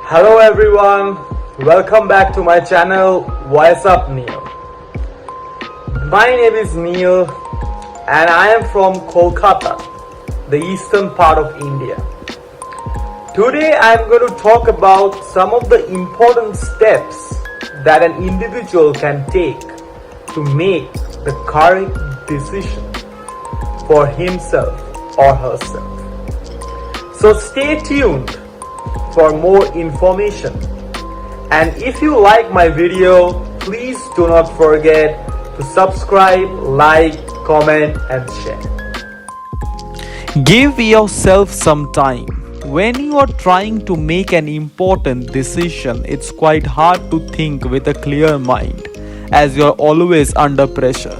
Hello everyone, welcome back to my channel. What's up, Neil? My name is Neil and I am from Kolkata, the eastern part of India. Today I am going to talk about some of the important steps that an individual can take to make the correct decision for himself or herself. So stay tuned for more information, and if you like my video, please do not forget to subscribe, like, comment and share. Give yourself some time. When you are trying to make an important decision, it's quite hard to think with a clear mind as you're always under pressure.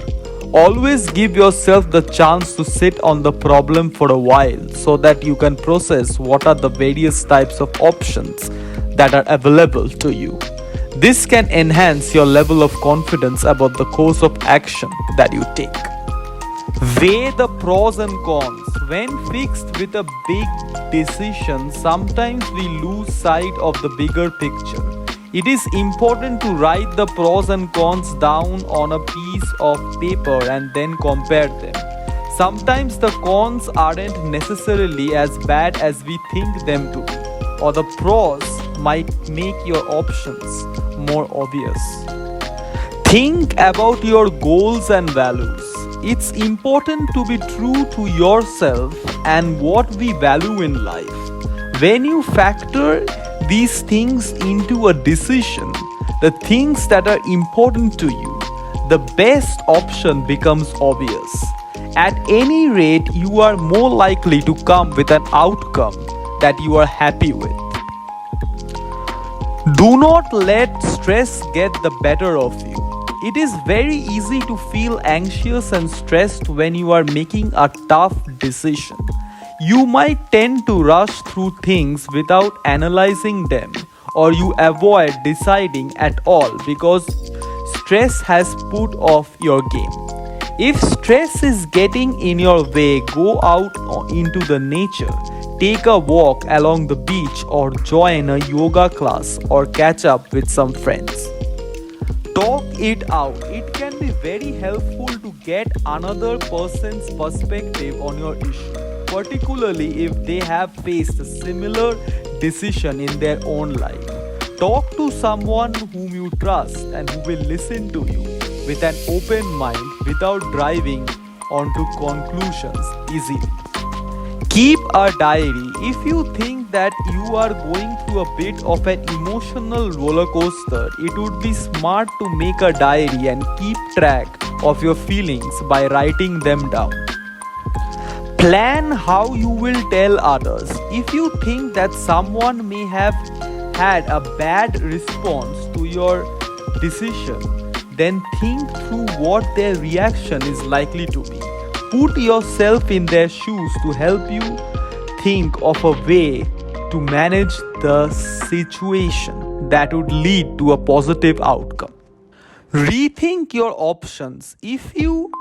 Always give yourself the chance to sit on the problem for a while so that you can process what are the various types of options that are available to you. This can enhance your level of confidence about the course of action that you take. Weigh the pros and cons. When fixed with a big decision, sometimes we lose sight of the bigger picture. It is important to write the pros and cons down on a piece of paper and then compare them. Sometimes the cons aren't necessarily as bad as we think them to be, or the pros might make your options more obvious. Think about your goals and values. It's important to be true to yourself and what we value in life. When you factor these things into a decision, the things that are important to you, the best option becomes obvious. At any rate, you are more likely to come with an outcome that you are happy with. Do not let stress get the better of you. It is very easy to feel anxious and stressed when you are making a tough decision. You might tend to rush through things without analyzing them, or you avoid deciding at all because stress has put off your game. If stress is getting in your way, go out into the nature, take a walk along the beach, or join a yoga class, or catch up with some friends. Talk it out. It can be very helpful to get another person's perspective on your issue, particularly if they have faced a similar decision in their own life. Talk to someone whom you trust and who will listen to you with an open mind without driving onto conclusions easily. Keep a diary. If you think that you are going through a bit of an emotional roller coaster, it would be smart to make a diary and keep track of your feelings by writing them down. Plan how you will tell others. If you think that someone may have had a bad response to your decision, then think through what their reaction is likely to be. Put yourself in their shoes to help you think of a way to manage the situation that would lead to a positive outcome. Rethink your options. If you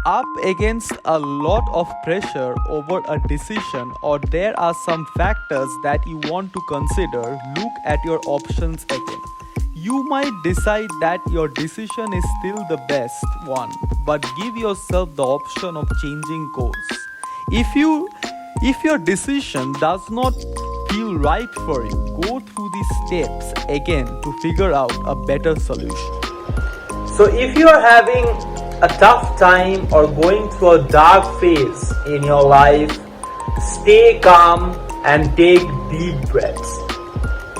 up against a lot of pressure over a decision, or there are some factors that you want to consider, look at your options again. You might decide that your decision is still the best one, but give yourself the option of changing course. If your decision does not feel right for you, go through these steps again to figure out a better solution. So if you are having a tough time or going through a dark phase in your life, stay calm and take deep breaths.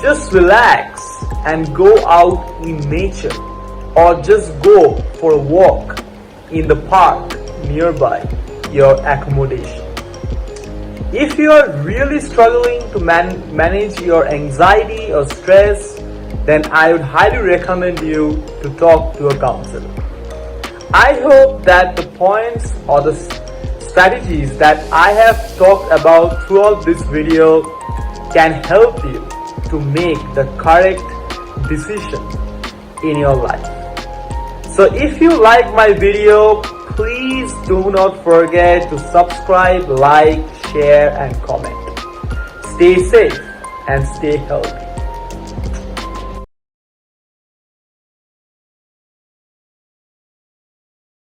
Just relax and go out in nature, or just go for a walk in the park nearby your accommodation. If you are really struggling to manage your anxiety or stress, then I would highly recommend you to talk to a counselor. I hope that the points or the strategies that I have talked about throughout this video can help you to make the correct decision in your life. So if you like my video, please do not forget to subscribe, like, share and comment. Stay safe and stay healthy.